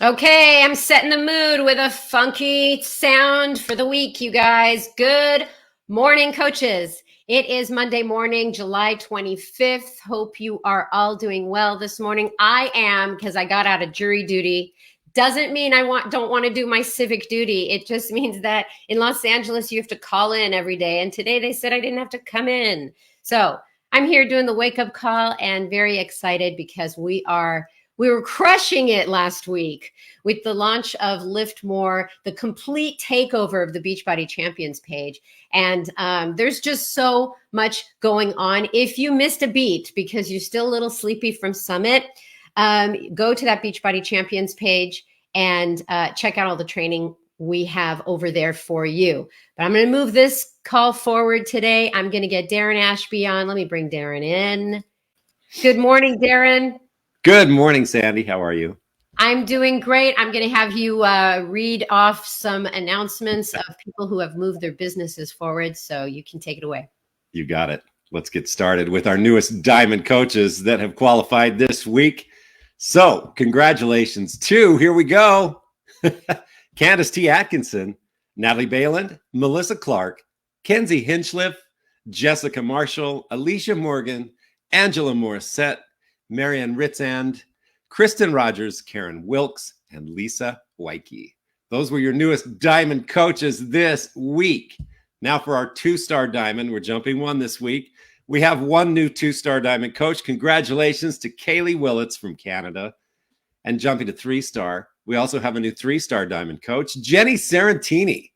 Okay, I'm setting the mood with a funky sound for the week, you guys. Good morning, coaches. It is Monday morning, July 25th. Hope you are all doing well this morning. I am, because I got out of jury duty. Doesn't mean I don't want to do my civic duty. It just means that in Los Angeles, you have to call in every day. And today they said I didn't have to come in. So I'm here doing the wake-up call and very excited because we were crushing it last week with the launch of Lift More, the complete takeover of the Beachbody Champions page. And there's just so much going on. If you missed a beat because you're still a little sleepy from Summit, go to that Beachbody Champions page and check out all the training we have over there for you. But I'm going to move this call forward today. I'm going to get Darren Ashby on. Let me bring Darren in. Good morning, Darren. Good morning, Sandy. How are you? I'm doing great. I'm going to have you read off some announcements of people who have moved their businesses forward, so you can take it away. You got it. Let's get started with our newest Diamond coaches that have qualified this week. So congratulations to, here we go, Candace T. Atkinson, Natalie Bayland, Melissa Clark, Kenzie Hinchliff, Jessica Marshall, Alicia Morgan, Angela Morissette, Marianne Ritzand, Kristen Rogers, Karen Wilkes, and Lisa Wyke. Those were your newest Diamond coaches this week. Now for our 2-star Diamond, we're jumping one this week. We have one new 2-star Diamond coach. Congratulations to Kaylee Willits from Canada. And jumping to 3-star, we also have a new 3-star Diamond coach, Jenny Sarantini.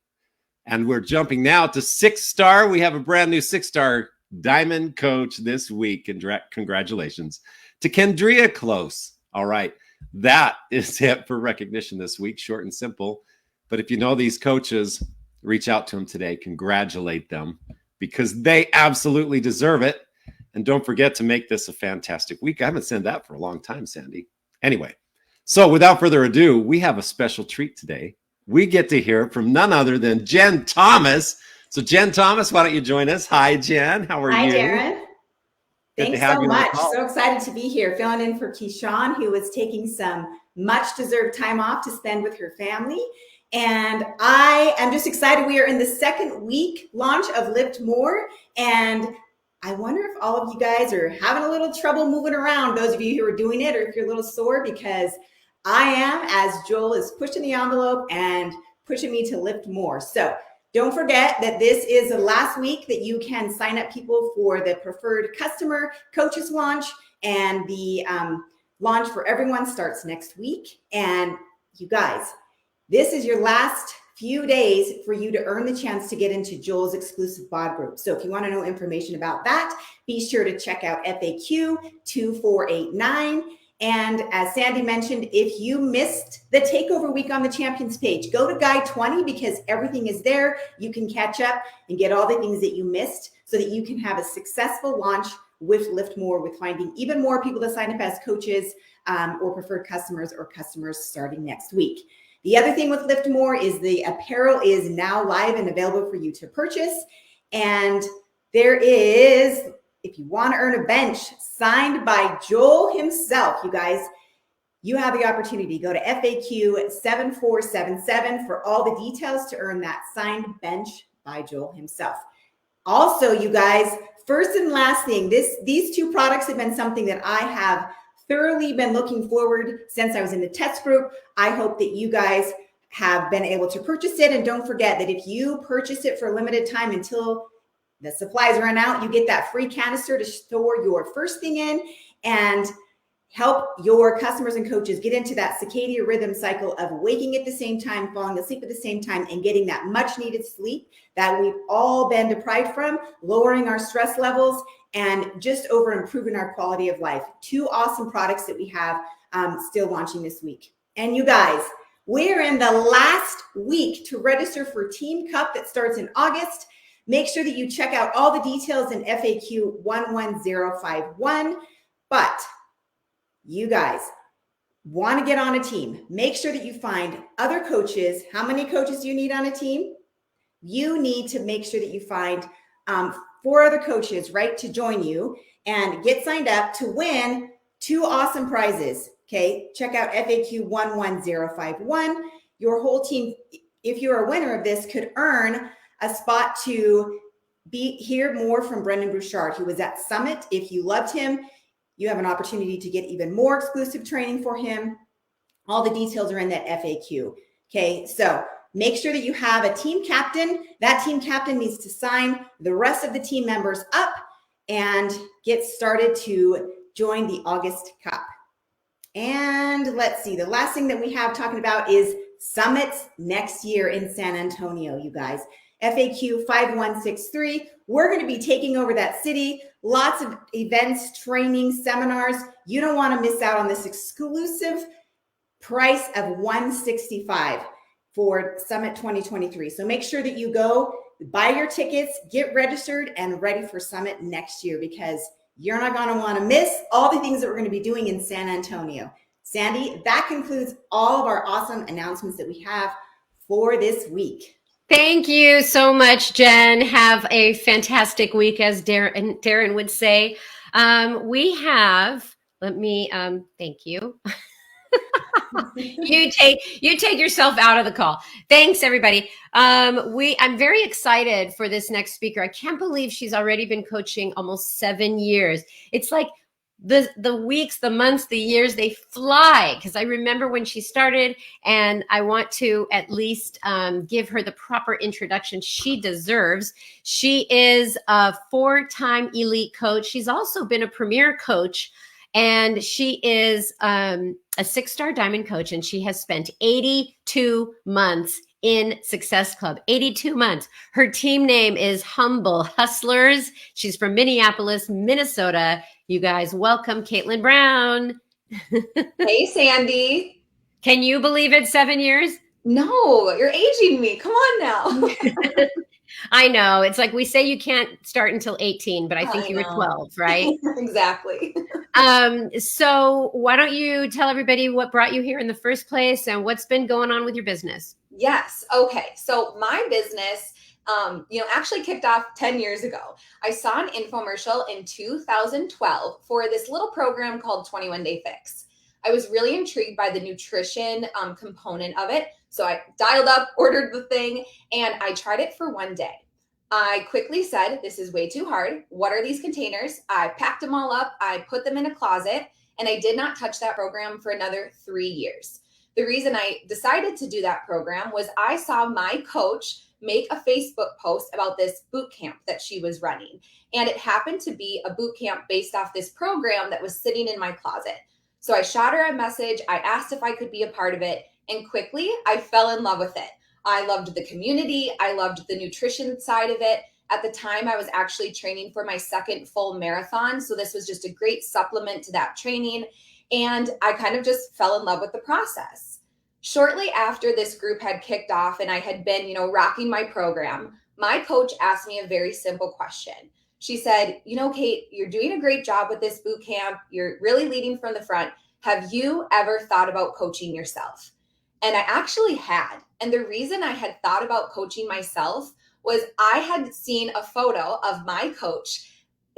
And we're jumping now to 6-star. We have a brand new 6-star Diamond coach this week. And congratulations to Kendria Close. All right, that is it for recognition this week, short and simple. But if you know these coaches, reach out to them today, congratulate them, because they absolutely deserve it. And don't forget to make this a fantastic week. I haven't said that for a long time, Sandy. Anyway, so without further ado, we have a special treat today. We get to hear from none other than Jen Thomas. So Jen Thomas, why don't you join us? Hi, Jen. How are you? Hi, Darren. Thanks so much. So excited to be here, filling in for Keyshawn, who was taking some much-deserved time off to spend with her family. And I am just excited. We are in the second week launch of Lift More. And I wonder if all of you guys are having a little trouble moving around, those of you who are doing it, or if you're a little sore, because I am, as Joel is pushing the envelope and pushing me to lift more. So don't forget that this is the last week that you can sign up people for the preferred customer coaches launch, and the launch for everyone starts next week. And you guys, this is your last few days for you to earn the chance to get into Joel's exclusive bod group. So if you want to know information about that, be sure to check out FAQ 2489. And as Sandy mentioned, if you missed the takeover week on the Champions page, go to Guide 20, because everything is there. You can catch up and get all the things that you missed so that you can have a successful launch with Lift More, with finding even more people to sign up as coaches or preferred customers, or customers starting next week. The other thing with Lift More is the apparel is now live and available for you to purchase. And there is, if you want to earn a bench signed by Joel himself, you guys, you have the opportunity to go to FAQ 7477 for all the details to earn that signed bench by Joel himself. Also, you guys, first and last thing, these two products have been something that I have thoroughly been looking forward since I was in the test group. I hope that you guys have been able to purchase it. And don't forget that if you purchase it for a limited time until the supplies run out, you get that free canister to store your first thing in and help your customers and coaches get into that circadian rhythm cycle of waking at the same time, falling asleep at the same time, and getting that much needed sleep that we've all been deprived from, lowering our stress levels, and just over improving our quality of life. Two awesome products that we have still launching this week. And you guys, we're in the last week to register for Team Cup that starts in August. Make sure that you check out all the details in FAQ 11051. But you guys want to get on a team. Make sure that you find other coaches. How many coaches do you need on a team? You need to make sure that you find 4 other coaches, right, to join you and get signed up to win 2 awesome prizes. Okay, check out FAQ 11051. Your whole team, if you're a winner of this, could earn a spot to hear more from Brendan Bouchard, who was at Summit. If you loved him, you have an opportunity to get even more exclusive training for him. All the details are in that FAQ. Okay, so make sure that you have a team captain. That team captain needs to sign the rest of the team members up and get started to join the August Cup. And let's see, the last thing that we have talking about is summits next year in San Antonio, you guys. FAQ 5163. We're going to be taking over that city. Lots of events, training, seminars. You don't want to miss out on this exclusive price of $165 for Summit 2023. So make sure that you go buy your tickets, get registered, and ready for Summit next year, because you're not going to want to miss all the things that we're going to be doing in San Antonio. Sandy, that concludes all of our awesome announcements that we have for this week. Thank you so much, Jen. Have a fantastic week, as Darren would say. We have, thank you. You take yourself out of the call. Thanks, everybody. I'm very excited for this next speaker. I can't believe she's already been coaching almost 7 years. It's like the weeks, the months, the years, they fly, because I remember when she started, and I want to at least give her the proper introduction she deserves. She is a 4-time elite coach. She's also been a premier coach, and she is a 6-star diamond coach, and she has spent 82 months in Success Club. 82 months. Her team name is Humble Hustlers. She's from Minneapolis, Minnesota. You guys, welcome Caitlin Brown. Hey, Sandy. Can you believe it's 7 years? No, you're aging me. Come on now. I know. It's like we say you can't start until 18, but I think you were 12, right? Exactly. So why don't you tell everybody what brought you here in the first place and what's been going on with your business? Yes. Okay. So my business, actually kicked off 10 years ago. I saw an infomercial in 2012 for this little program called 21 Day Fix. I was really intrigued by the nutrition component of it. So I dialed up, ordered the thing, and I tried it for 1 day. I quickly said, this is way too hard. What are these containers? I packed them all up. I put them in a closet, and I did not touch that program for another 3 years. The reason I decided to do that program was I saw my coach make a Facebook post about this boot camp that she was running. And it happened to be a boot camp based off this program that was sitting in my closet. So I shot her a message. I asked if I could be a part of it. And quickly, I fell in love with it. I loved the community. I loved the nutrition side of it. At the time, I was actually training for my second full marathon. So this was just a great supplement to that training. And I kind of just fell in love with the process. Shortly after this group had kicked off and I had been, rocking my program, my coach asked me a very simple question. She said, Kate, you're doing a great job with this boot camp. You're really leading from the front. Have you ever thought about coaching yourself? And I actually had. And the reason I had thought about coaching myself was I had seen a photo of my coach.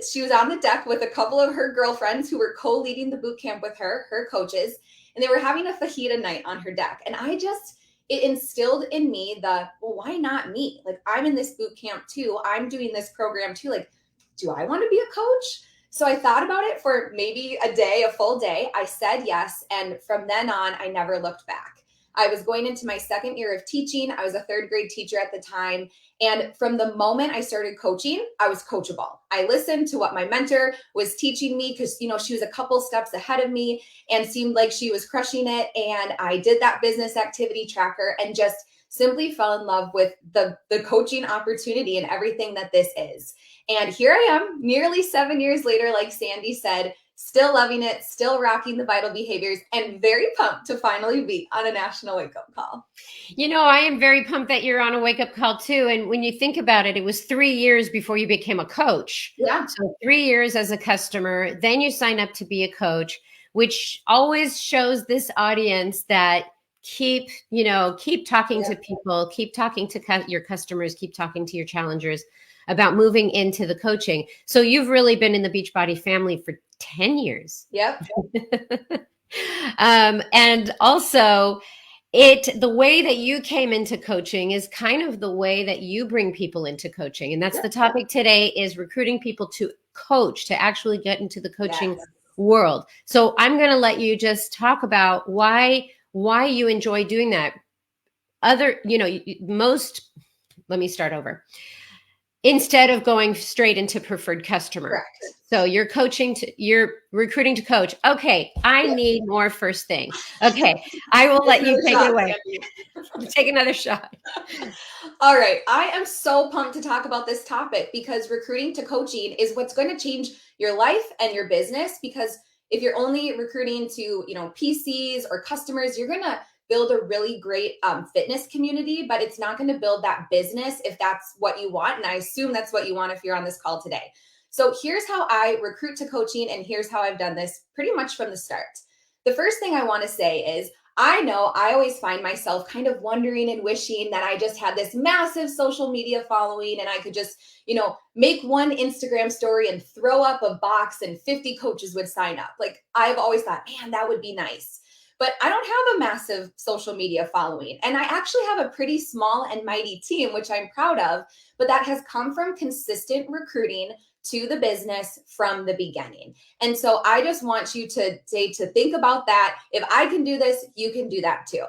She was on the deck with a couple of her girlfriends who were co-leading the boot camp with her coaches, and they were having a fajita night on her deck. And it instilled in me why not me? Like, I'm in this boot camp too. I'm doing this program too. Like, do I want to be a coach? So I thought about it for maybe a full day. I said yes. And from then on, I never looked back. I was going into my second year of teaching. I was a 3rd grade teacher at the time. And from the moment I started coaching, I was coachable. I listened to what my mentor was teaching me because, she was a couple steps ahead of me and seemed like she was crushing it. And I did that business activity tracker and just simply fell in love with the coaching opportunity and everything that this is. And here I am, nearly 7 years later, like Sandy said, still loving it, still rocking the vital behaviors, and very pumped to finally be on a national wake-up call. I am very pumped that you're on a wake-up call too. And when you think about it, it was 3 years before you became a coach. Yeah. So 3 years as a customer, then you sign up to be a coach, which always shows this audience that keep talking to people, keep talking to your customers, keep talking to your challengers about moving into the coaching. So you've really been in the Beachbody family for 10 years. Yep. And also, the way that you came into coaching is kind of the way that you bring people into coaching. And that's the topic today, is recruiting people to coach, to actually get into the coaching world. So I'm going to let you just talk about why you enjoy doing that. Let me start over. Instead of going straight into preferred customer. Correct. So you're recruiting to coach. Okay, I need more first thing. Okay, I will let you take it away. Take another shot. All right. I am so pumped to talk about this topic, because recruiting to coaching is what's going to change your life and your business. Because if you're only recruiting to, PCs or customers, you're going to build a really great fitness community, but it's not going to build that business if that's what you want. And I assume that's what you want if you're on this call today. So here's how I recruit to coaching, and here's how I've done this pretty much from the start. The first thing I want to say is, I know I always find myself kind of wondering and wishing that I just had this massive social media following and I could just, make one Instagram story and throw up a box and 50 coaches would sign up. Like, I've always thought, man, that would be nice. But I don't have a massive social media following. And I actually have a pretty small and mighty team, which I'm proud of, but that has come from consistent recruiting to the business from the beginning. And so I just want you to think about that. If I can do this, you can do that too.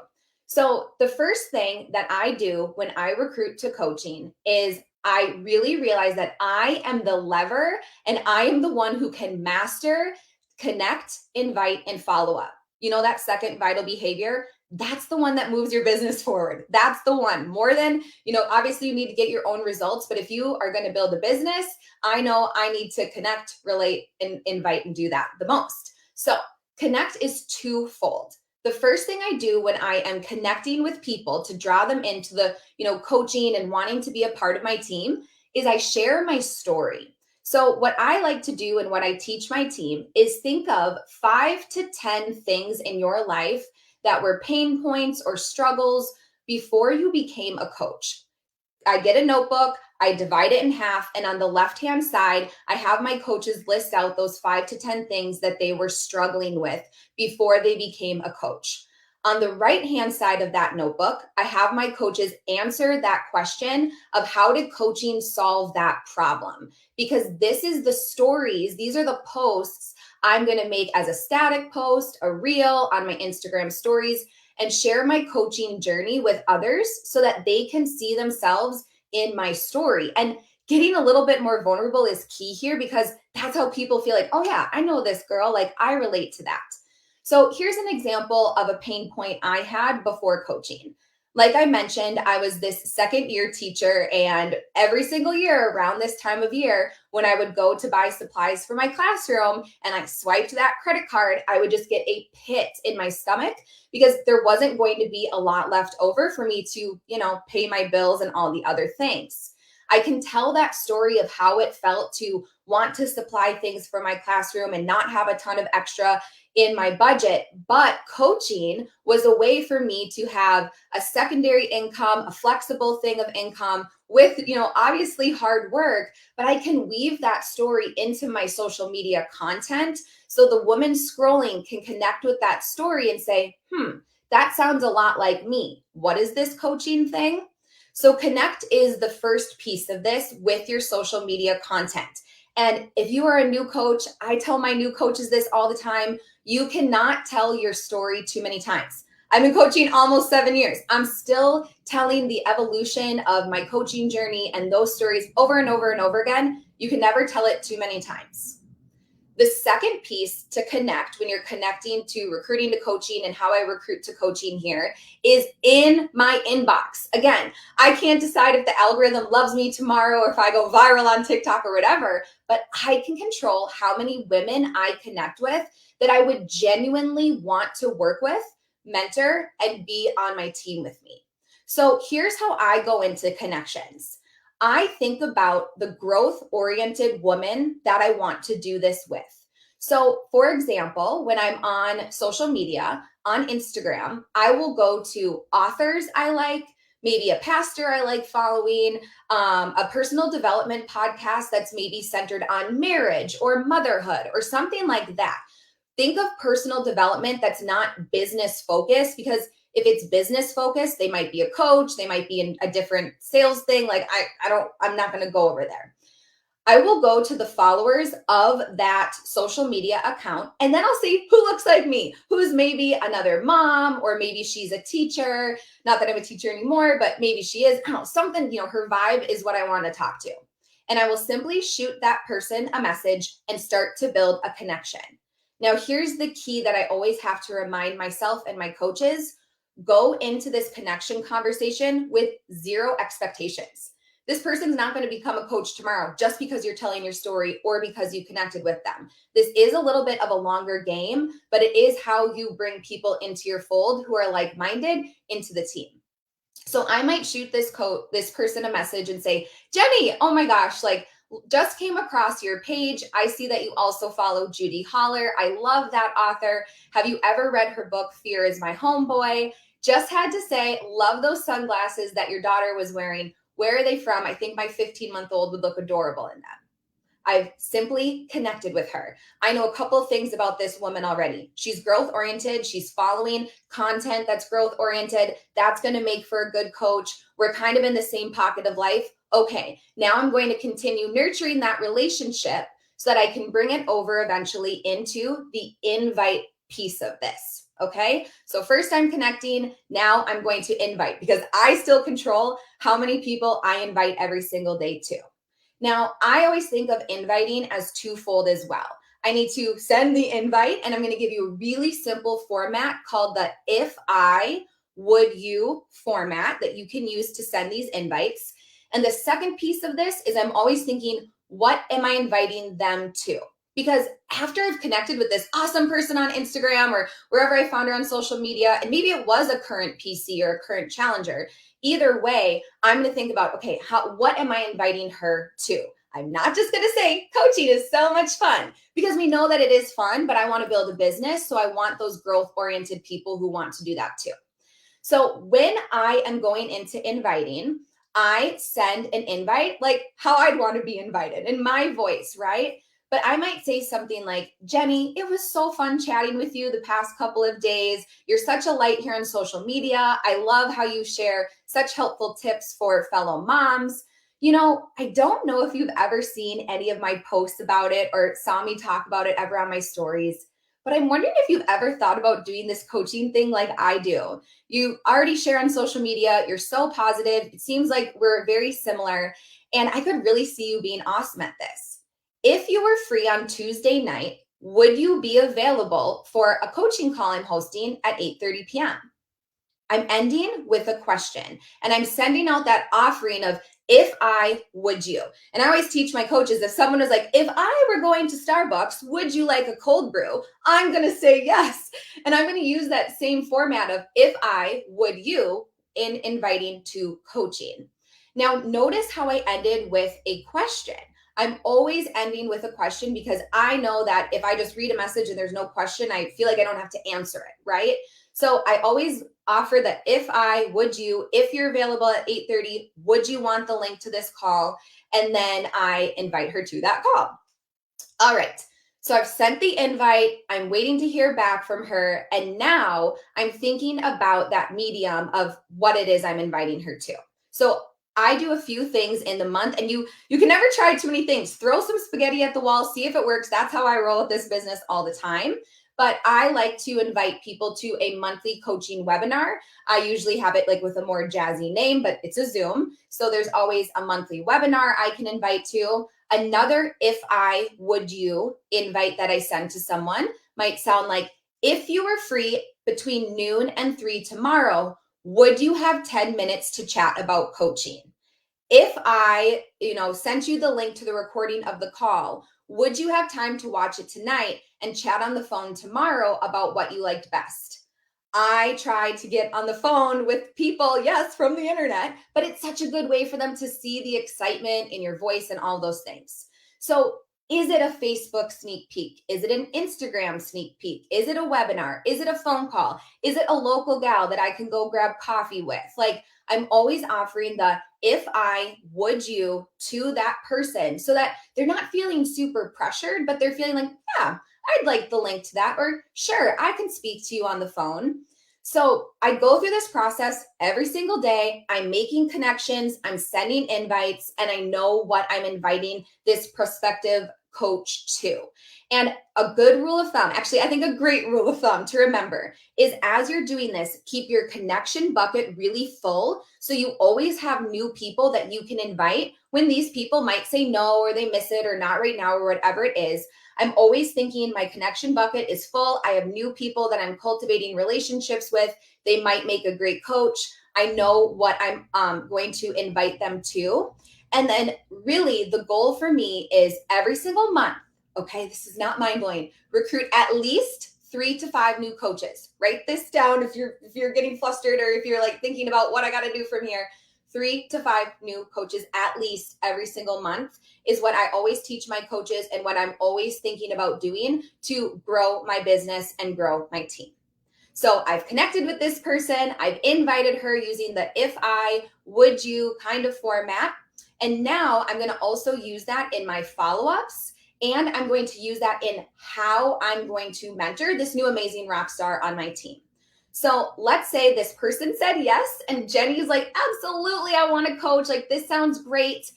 So the first thing that I do when I recruit to coaching is I really realize that I am the lever, and I am the one who can master, connect, invite, and follow up. That second vital behavior, that's the one that moves your business forward. That's the one. More than, obviously you need to get your own results, but if you are going to build a business, I know I need to connect, relate, and invite, and do that the most. So connect is twofold. The first thing I do when I am connecting with people to draw them into the, coaching and wanting to be a part of my team, is I share my story. So what I like to do and what I teach my team is think of 5 to 10 things in your life that were pain points or struggles before you became a coach. I get a notebook, I divide it in half, and on the left-hand side, I have my coaches list out those 5 to 10 things that they were struggling with before they became a coach. On the right-hand side of that notebook, I have my coaches answer that question of how did coaching solve that problem? Because this is the stories, these are the posts I'm going to make as a static post, a reel on my Instagram stories, and share my coaching journey with others so that they can see themselves in my story. And getting a little bit more vulnerable is key here, because that's how people feel like, oh yeah, I know this girl, like I relate to that. So here's an example of a pain point I had before coaching. Like I mentioned, I was this second-year teacher, and every single year around this time of year, when I would go to buy supplies for my classroom and I swiped that credit card, I would just get a pit in my stomach, because there wasn't going to be a lot left over for me to, pay my bills and all the other things. I can tell that story of how it felt to want to supply things for my classroom and not have a ton of extra in my budget, but coaching was a way for me to have a secondary income, a flexible thing of income with, obviously hard work, but I can weave that story into my social media content. So the woman scrolling can connect with that story and say, that sounds a lot like me. What is this coaching thing? So connect is the first piece of this with your social media content. And if you are a new coach, I tell my new coaches this all the time, you cannot tell your story too many times. I've been coaching almost 7 years. I'm still telling the evolution of my coaching journey and those stories over and over and over again. You can never tell it too many times. The second piece to connect when you're connecting to recruiting to coaching and how I recruit to coaching here is in my inbox. Again, I can't decide if the algorithm loves me tomorrow or if I go viral on TikTok or whatever, but I can control how many women I connect with that I would genuinely want to work with, mentor, and be on my team with me. So here's how I go into connections. I think about the growth-oriented woman that I want to do this with. So for example, when I'm on social media, on Instagram, I will go to authors I like, maybe a pastor I like following, a personal development podcast that's maybe centered on marriage or motherhood or something like that. think of personal development that's not business focused, because if it's business focused, they might be a coach, they might be in a different sales thing. Like I'm not going to go over there. I will go to the followers of that social media account, and then I'll see who looks like me, who's maybe another mom, or maybe she's a teacher. Not that I'm a teacher anymore, but maybe she is. I don't know, something, her vibe is what I want to talk to. And I will simply shoot that person a message and start to build a connection. Now, here's the key that I always have to remind myself and my coaches: go into this connection conversation with zero expectations. This person's not going to become a coach tomorrow just because you're telling your story or because you connected with them. This is a little bit of a longer game, but it is how you bring people into your fold who are like-minded into the team. So I might shoot this person a message and say, Jenny, oh my gosh, just came across your page. I see that you also follow Judy Holler. I love that author. Have you ever read her book, Fear is My Homeboy? Just had to say, love those sunglasses that your daughter was wearing. Where are they from? I think my 15-month-old would look adorable in them. I've simply connected with her. I know a couple of things about this woman already. She's growth-oriented. She's following content that's growth-oriented. That's going to make for a good coach. We're kind of in the same pocket of life. Okay, now I'm going to continue nurturing that relationship so that I can bring it over eventually into the invite piece of this. Okay, so first I'm connecting. Now I'm going to invite, because I still control how many people I invite every single day too. Now, I always think of inviting as twofold as well. I need to send the invite, and I'm going to give you a really simple format called the if I, would you format that you can use to send these invites. And the second piece of this is I'm always thinking, what am I inviting them to? Because after I've connected with this awesome person on Instagram or wherever I found her on social media, and maybe it was a current PC or a current challenger, either way, I'm going to think about, okay, what am I inviting her to? I'm not just going to say coaching is so much fun, because we know that it is fun, but I want to build a business. So I want those growth-oriented people who want to do that too. So when I am going into inviting, I send an invite like how I'd want to be invited in my voice, right? But I might say something like, Jenny, it was so fun chatting with you the past couple of days. You're such a light here on social media. I love how you share such helpful tips for fellow moms. I don't know if you've ever seen any of my posts about it or saw me talk about it ever on my stories, but I'm wondering if you've ever thought about doing this coaching thing like I do. You already share on social media. You're so positive. It seems like we're very similar, and I could really see you being awesome at this. If you were free on Tuesday night, would you be available for a coaching call I'm hosting at 8:30 p.m.? I'm ending with a question, and I'm sending out that offering of if I, would you? And I always teach my coaches, if someone is like, if I were going to Starbucks, would you like a cold brew? I'm going to say yes. And I'm going to use that same format of if I, would you in inviting to coaching. Now, notice how I ended with a question. I'm always ending with a question because I know that if I just read a message and there's no question, I feel like I don't have to answer it, right? So I always offer that if I, would you, if you're available at 8:30, would you want the link to this call? And then I invite her to that call. All right. So I've sent the invite. I'm waiting to hear back from her. And now I'm thinking about that medium of what it is I'm inviting her to. So I do a few things in the month, and you can never try too many things. Throw some spaghetti at the wall, see if it works. That's how I roll with this business all the time. But I like to invite people to a monthly coaching webinar. I usually have it like with a more jazzy name, but it's a Zoom. So there's always a monthly webinar I can invite to. Another if I, would you invite that I send to someone might sound like, if you were free between noon and 3 tomorrow, would you have 10 minutes to chat about coaching? If I, sent you the link to the recording of the call, would you have time to watch it tonight and chat on the phone tomorrow about what you liked best? I try to get on the phone with people, yes, from the internet, but it's such a good way for them to see the excitement in your voice and all those things. So is it a Facebook sneak peek? Is it an Instagram sneak peek? Is it a webinar? Is it a phone call? Is it a local gal that I can go grab coffee with? Like, I'm always offering the if I, would you to that person so that they're not feeling super pressured, but they're feeling like, yeah, I'd like the link to that. Or sure, I can speak to you on the phone. So I go through this process every single day. I'm making connections, I'm sending invites, and I know what I'm inviting this prospective coach to. And a good rule of thumb, actually, I think a great rule of thumb to remember is as you're doing this, keep your connection bucket really full. So you always have new people that you can invite when these people might say no, or they miss it, or not right now, or whatever it is. I'm always thinking my connection bucket is full. I have new people that I'm cultivating relationships with. They might make a great coach. I know what I'm going to invite them to. And then really the goal for me is every single month, okay, this is not mind-blowing, recruit at least 3 to 5 new coaches. Write this down if you're getting flustered, or if you're like thinking about what I got to do from here. 3 to 5 new coaches at least every single month is what I always teach my coaches, and what I'm always thinking about doing to grow my business and grow my team. So I've connected with this person. I've invited her using the if I, would you kind of format. And now I'm going to also use that in my follow-ups, and I'm going to use that in how I'm going to mentor this new amazing rock star on my team. So let's say this person said yes, and Jenny's like, absolutely, I want to coach. Like, this sounds great.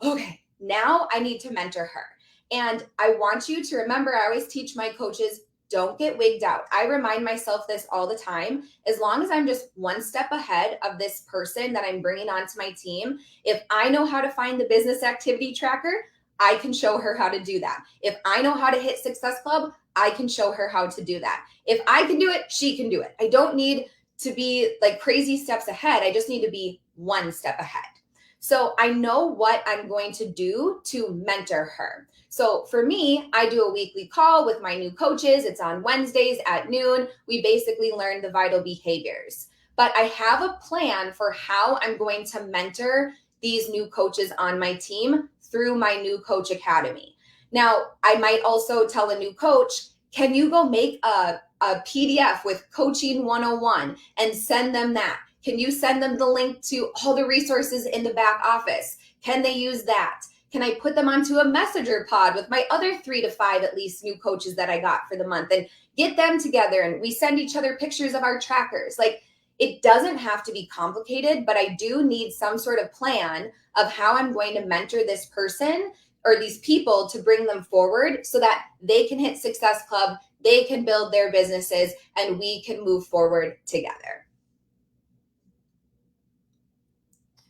Okay, now I need to mentor her. And I want you to remember, I always teach my coaches, don't get wigged out. I remind myself this all the time. As long as I'm just one step ahead of this person that I'm bringing onto my team, if I know how to find the business activity tracker, I can show her how to do that. If I know how to hit Success Club, I can show her how to do that. If I can do it, she can do it. I don't need to be like crazy steps ahead. I just need to be one step ahead. So I know what I'm going to do to mentor her. So for me, I do a weekly call with my new coaches. It's on Wednesdays at noon. We basically learn the vital behaviors. But I have a plan for how I'm going to mentor these new coaches on my team through my new coach academy. Now, I might also tell a new coach, can you go make a PDF with Coaching 101 and send them that? Can you send them the link to all the resources in the back office? Can they use that? Can I put them onto a messenger pod with my other 3 to 5 at least new coaches that I got for the month, and get them together and we send each other pictures of our trackers? Like, it doesn't have to be complicated, but I do need some sort of plan of how I'm going to mentor this person or these people to bring them forward so that they can hit Success Club, they can build their businesses, and we can move forward together.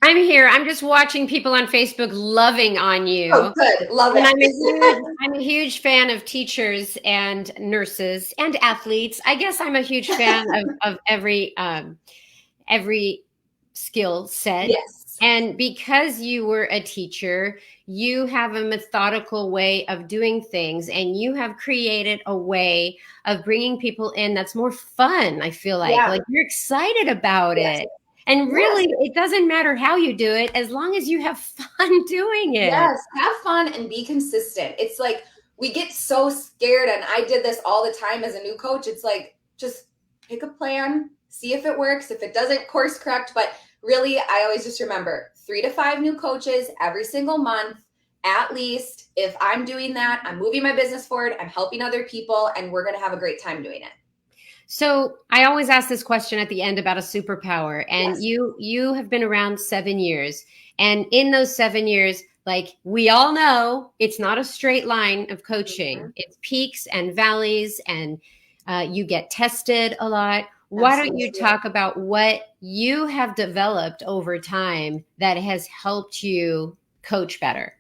I'm here. I'm just watching people on Facebook loving on you. Oh, good. Love it. And I'm a huge fan of teachers and nurses and athletes. I guess I'm a huge fan of every skill set. Yes. And because you were a teacher, you have a methodical way of doing things, and you have created a way of bringing people in that's more fun. I feel like you're excited about it. And really, it doesn't matter how you do it, as long as you have fun doing it. Yes, have fun and be consistent. It's like we get so scared, and I did this all the time as a new coach. It's like, just pick a plan, see if it works. If it doesn't, course correct. But really, I always just remember 3 to 5 new coaches every single month, at least. If I'm doing that, I'm moving my business forward, I'm helping other people, and we're going to have a great time doing it. So I always ask this question at the end about a superpower, and you have been around 7 years, and in those 7 years, like we all know, it's not a straight line of coaching. Mm-hmm. It's peaks and valleys, and you get tested a lot. Why don't you talk about what you have developed over time that has helped you coach better?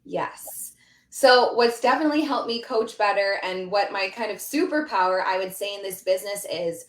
Yes. So what's definitely helped me coach better, and what my kind of superpower I would say in this business is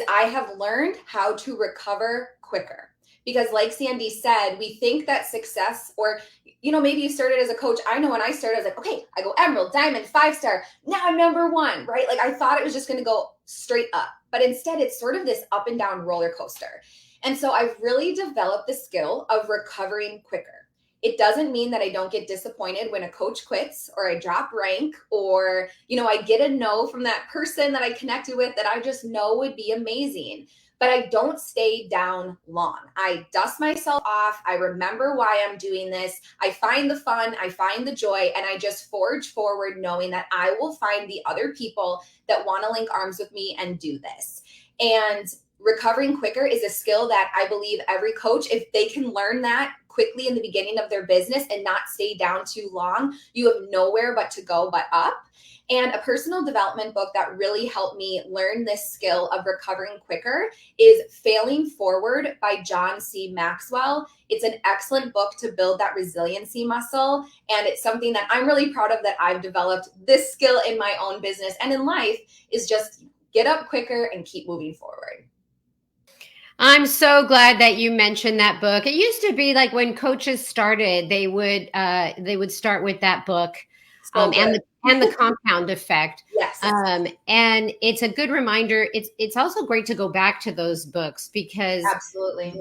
I have learned how to recover quicker. Because like Sandy said, we think that success, or, you know, maybe you started as a coach. I know when I started, I was like, okay, I go Emerald, Diamond, 5-star. Now I'm number 1, right? Like I thought it was just going to go straight up, but instead it's sort of this up and down roller coaster. And so I've really developed the skill of recovering quicker. It doesn't mean that I don't get disappointed when a coach quits, or I drop rank, or, you know, I get a no from that person that I connected with that I just know would be amazing. but I don't stay down long. I dust myself off. I remember why I'm doing this. I find the fun, I find the joy, and I just forge forward knowing that I will find the other people that want to link arms with me and do this. And recovering quicker is a skill that I believe every coach, if they can learn that quickly in the beginning of their business and not stay down too long, you have nowhere but to go but up. And a personal development book that really helped me learn this skill of recovering quicker is Failing Forward by John C. Maxwell. It's an excellent book to build that resiliency muscle. And it's something that I'm really proud of, that I've developed this skill in my own business and in life, is just get up quicker and keep moving forward. I'm so glad that you mentioned that book. It used to be like when coaches started, they would start with that book, and the compound effect. Yes. And it's a good reminder. It's also great to go back to those books, because absolutely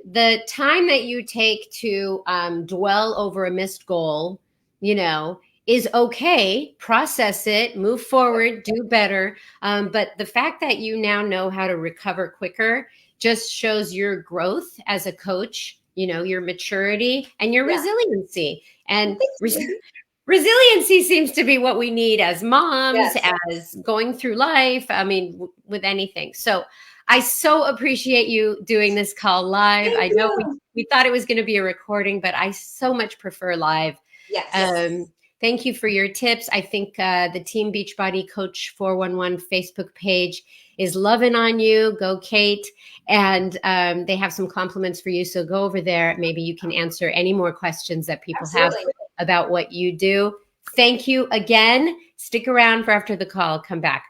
the time that you take to dwell over a missed goal, is okay. Process it, move forward, do better. But the fact that you now know how to recover quicker just shows your growth as a coach, your maturity and your resiliency. And resiliency seems to be what we need as moms, as going through life. I mean, with anything. So I so appreciate you doing this call live. I know we thought it was going to be a recording, but I so much prefer live. Yes. Thank you for your tips. I think the Team Beachbody Coach 411 Facebook page is loving on you. Go, Kate. And they have some compliments for you. So go over there. Maybe you can answer any more questions that people have about what you do. Thank you again. Stick around for after the call. Come back.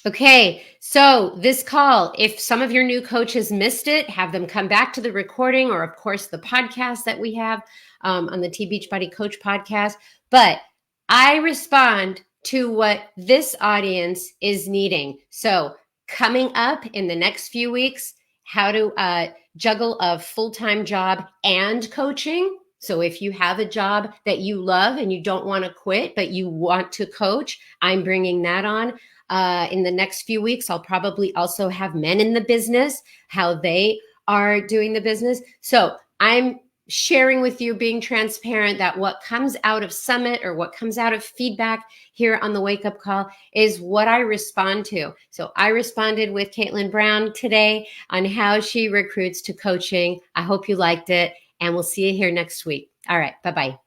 Okay, so this call, if some of your new coaches missed it, have them come back to the recording, or of course the podcast that we have on the Team Beachbody Coach podcast. But I respond to what this audience is needing. So coming up in the next few weeks, how to juggle a full-time job and coaching. So if you have a job that you love and you don't want to quit, but you want to coach, I'm bringing that on. In the next few weeks, I'll probably also have men in the business, how they are doing the business. So I'm sharing with you, being transparent, that what comes out of Summit or what comes out of feedback here on the Wake Up Call is what I respond to. So I responded with Caitlin Brown today on how she recruits to coaching. I hope you liked it, and we'll see you here next week. All right. Bye-bye.